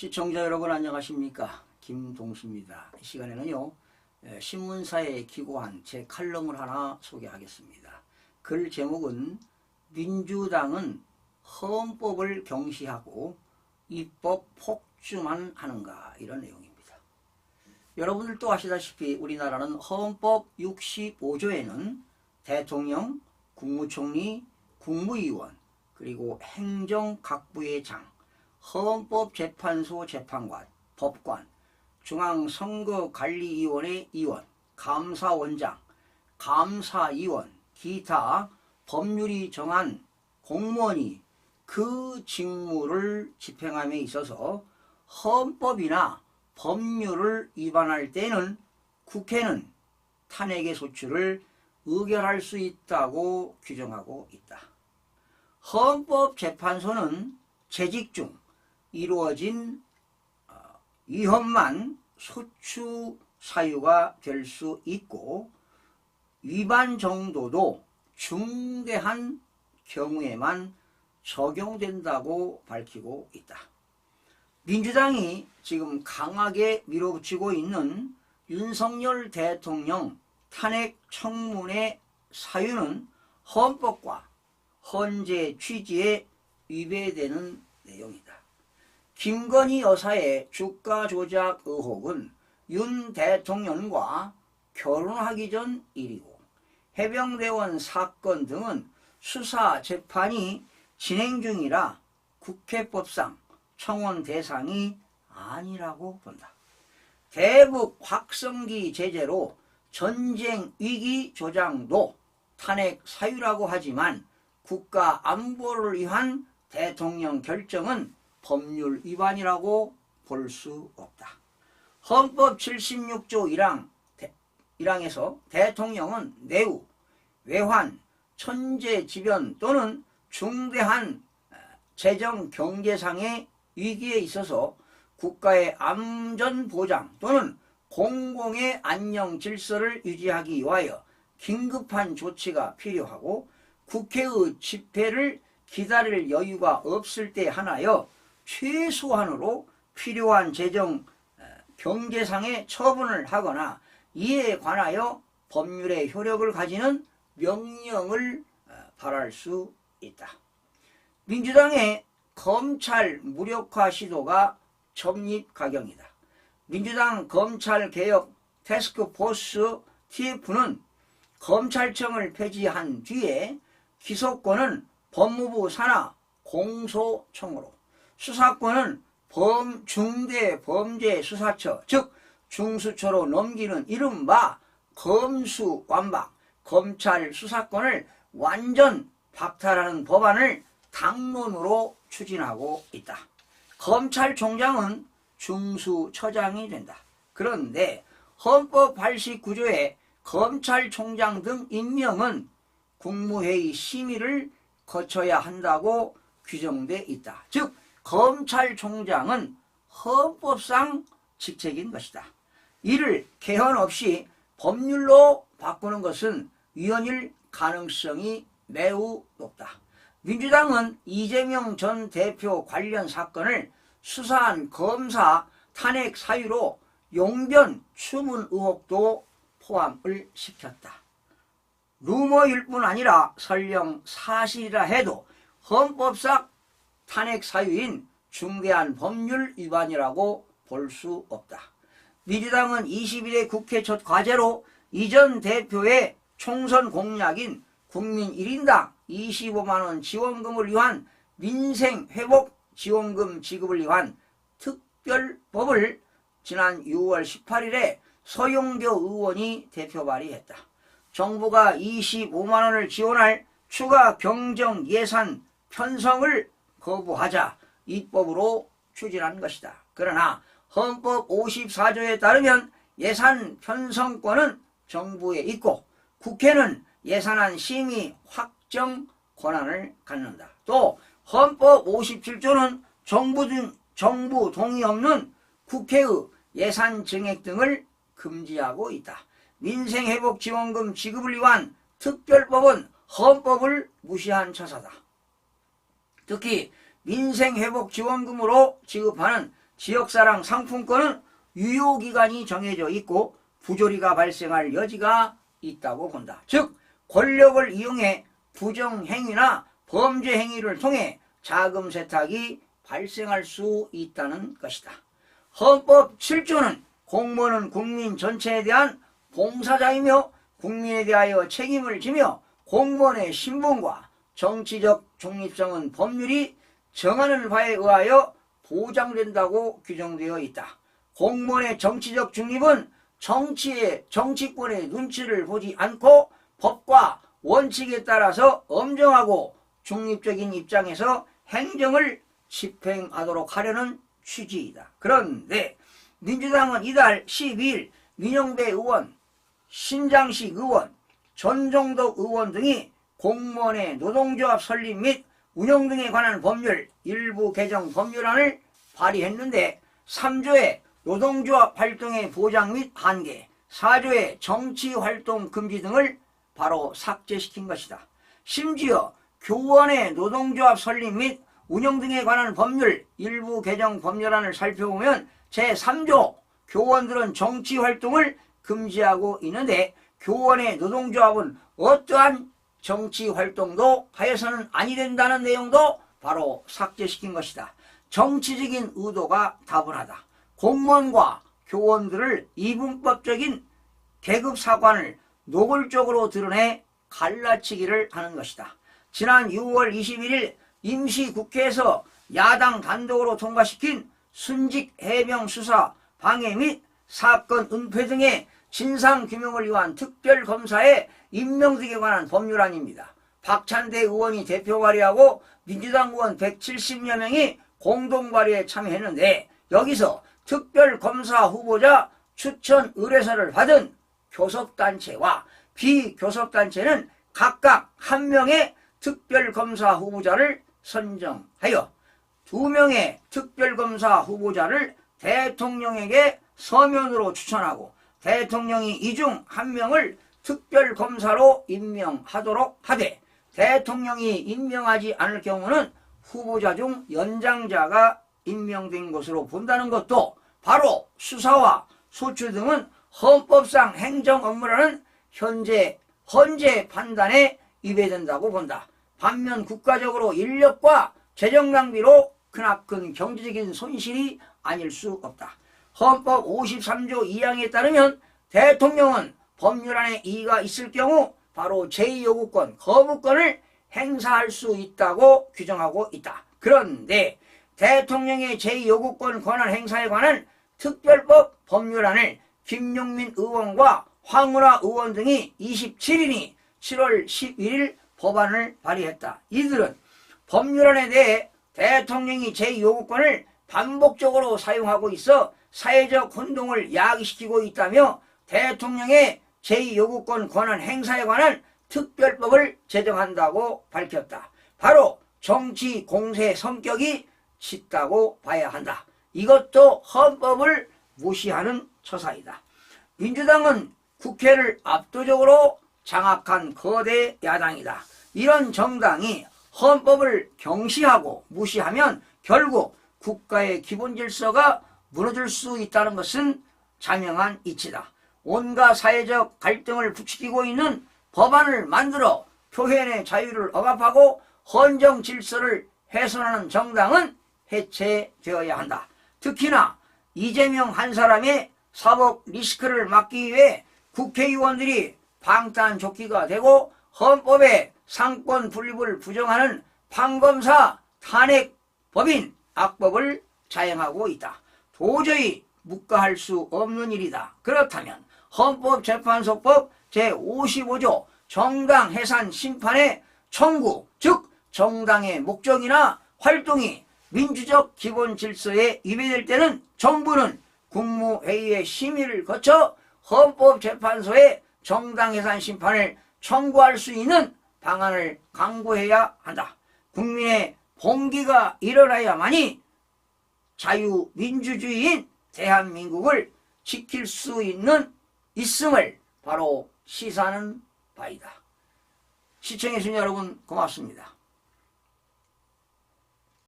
시청자 여러분 안녕하십니까, 김동수입니다. 이 시간에는요 신문사에 기고한 제 칼럼을 하나 소개하겠습니다. 글 제목은 민주당은 헌법을 경시하고 입법 폭주만 하는가, 이런 내용입니다. 여러분들도 아시다시피 우리나라는 헌법 65조에는 대통령, 국무총리, 국무위원, 그리고 행정각부의 장, 헌법재판소 재판관, 법관, 중앙선거관리위원회 위원, 감사원장, 감사위원, 기타 법률이 정한 공무원이 그 직무를 집행함에 있어서 헌법이나 법률을 위반할 때는 국회는 탄핵의 소추를 의결할 수 있다고 규정하고 있다. 헌법재판소는 재직 중 이루어진 위헌만 소추 사유가 될 수 있고 위반 정도도 중대한 경우에만 적용된다고 밝히고 있다. 민주당이 지금 강하게 밀어붙이고 있는 윤석열 대통령 탄핵 청문회 사유는 헌법과 헌재 취지에 위배되는 내용이다. 김건희 여사의 주가 조작 의혹은 윤 대통령과 결혼하기 전 일이고 해병대원 사건 등은 수사 재판이 진행 중이라 국회법상 청원 대상이 아니라고 본다. 대북 확성기 제재로 전쟁 위기 조장도 탄핵 사유라고 하지만 국가 안보를 위한 대통령 결정은 법률 위반이라고 볼 수 없다. 헌법 76조 1항에서 대통령은 내후, 외환, 천재지변 또는 중대한 재정 경제상의 위기에 있어서 국가의 안전보장 또는 공공의 안녕 질서를 유지하기 위하여 긴급한 조치가 필요하고 국회의 집회를 기다릴 여유가 없을 때 하나여 최소한으로 필요한 재정 경제상의 처분을 하거나 이에 관하여 법률의 효력을 가지는 명령을 발할 수 있다. 민주당의 검찰 무력화 시도가 점입가경이다. 민주당 검찰개혁 태스크포스 TF는 검찰청을 폐지한 뒤에 기소권은 법무부 산하 공소청으로, 수사권은 중대범죄수사처 즉 중수처로 넘기는 이른바 검수완박, 검찰 수사권을 완전 박탈하는 법안을 당론으로 추진하고 있다. 검찰총장은 중수처장이 된다. 그런데 헌법 89조에 검찰총장 등 임명은 국무회의 심의를 거쳐야 한다고 규정돼 있다. 즉 검찰총장은 헌법상 직책인 것이다. 이를 개헌 없이 법률로 바꾸는 것은 위헌일 가능성이 매우 높다. 민주당은 이재명 전 대표 관련 사건을 수사한 검사 탄핵 사유로 용변 추문 의혹도 포함을 시켰다. 루머일 뿐 아니라 설령 사실이라 해도 헌법상 탄핵 사유인 중대한 법률 위반이라고 볼 수 없다. 민주당은 21대 국회 첫 과제로 이전 대표의 총선 공약인 국민 1인당 25만원 지원금을 위한 민생회복 지원금 지급을 위한 특별법을 지난 6월 18일에 서용교 의원이 대표 발의했다. 정부가 25만원을 지원할 추가 경정 예산 편성을 거부하자 입법으로 추진한 것이다. 그러나 헌법 54조에 따르면 예산 편성권은 정부에 있고 국회는 예산안 심의 확정 권한을 갖는다. 또 헌법 57조는 정부 동의 없는 국회의 예산 증액 등을 금지하고 있다. 민생회복지원금 지급을 위한 특별법은 헌법을 무시한 처사다. 특히 민생회복지원금으로 지급하는 지역사랑 상품권은 유효기간이 정해져 있고 부조리가 발생할 여지가 있다고 본다. 즉 권력을 이용해 부정행위나 범죄행위를 통해 자금 세탁이 발생할 수 있다는 것이다. 헌법 7조는 공무원은 국민 전체에 대한 봉사자이며 국민에 대하여 책임을 지며 공무원의 신분과 정치적 중립성은 법률이 정하는 바에 의하여 보장된다고 규정되어 있다. 공무원의 정치적 중립은 정치권의 눈치를 보지 않고 법과 원칙에 따라서 엄정하고 중립적인 입장에서 행정을 집행하도록 하려는 취지이다. 그런데 민주당은 이달 12일 민영배 의원, 신장식 의원, 전종덕 의원 등이 공무원의 노동조합 설립 및 운영 등에 관한 법률 일부 개정 법률안을 발의했는데 3조의 노동조합 활동의 보장 및 한계, 4조의 정치활동 금지 등을 바로 삭제시킨 것이다. 심지어 교원의 노동조합 설립 및 운영 등에 관한 법률 일부 개정 법률안을 살펴보면 제3조 교원들은 정치활동을 금지하고 있는데 교원의 노동조합은 어떠한 정치활동도 하여서는 아니 된다는 내용도 바로 삭제시킨 것이다. 정치적인 의도가 다분하다. 공무원과 교원들을 이분법적인 계급사관을 노골적으로 드러내 갈라치기를 하는 것이다. 지난 6월 21일 임시국회에서 야당 단독으로 통과시킨 순직 해명 수사 방해 및 사건 은폐 등의 진상규명을 위한 특별검사의 임명 등에 관한 법률안입니다. 박찬대 의원이 대표 발의하고 민주당 의원 170여 명이 공동 발의에 참여했는데 여기서 특별검사 후보자 추천 의뢰서를 받은 교섭단체와 비교섭단체는 각각 한 명의 특별검사 후보자를 선정하여 2명의 특별검사 후보자를 대통령에게 서면으로 추천하고 대통령이 이 중 한 명을 특별검사로 임명하도록 하되 대통령이 임명하지 않을 경우는 후보자 중 연장자가 임명된 것으로 본다는 것도 바로 수사와 소추 등은 헌법상 행정 업무라는 헌재 판단에 위배된다고 본다. 반면 국가적으로 인력과 재정 낭비로 크나큰 경제적인 손실이 아닐 수 없다. 헌법 53조 2항에 따르면 대통령은 법률안에 이의가 있을 경우 바로 제2요구권, 거부권을 행사할 수 있다고 규정하고 있다. 그런데 대통령의 제2요구권 권한 행사에 관한 특별법 법률안을 김용민 의원과 황운하 의원 등이 27일이 7월 11일 법안을 발의했다. 이들은 법률안에 대해 대통령이 제2요구권을 반복적으로 사용하고 있어 사회적 혼동을 야기시키고 있다며 대통령의 제2요구권 권한 행사에 관한 특별법을 제정한다고 밝혔다. 바로 정치 공세 성격이 짙다고 봐야 한다. 이것도 헌법을 무시하는 처사이다. 민주당은 국회를 압도적으로 장악한 거대 야당이다. 이런 정당이 헌법을 경시하고 무시하면 결국 국가의 기본 질서가 무너질 수 있다는 것은 자명한 이치다. 온갖 사회적 갈등을 부추기고 있는 법안을 만들어 표현의 자유를 억압하고 헌정 질서를 훼손하는 정당은 해체되어야 한다. 특히나 이재명 한 사람의 사법 리스크를 막기 위해 국회의원들이 방탄조끼가 되고 헌법의 상권 분립을 부정하는 판검사 탄핵법인 악법을 자행하고 있다. 도저히 묵과할 수 없는 일이다. 그렇다면 헌법재판소법 제55조 정당 해산 심판의 청구, 즉 정당의 목적이나 활동이 민주적 기본 질서에 위배될 때는 정부는 국무회의의 심의를 거쳐 헌법재판소에 정당 해산 심판을 청구할 수 있는 방안을 강구해야 한다. 국민의 봉기가 일어나야만이 자유민주주의인 대한민국을 지킬 수 있음을 바로 시사하는 바이다. 시청해주신 여러분 고맙습니다.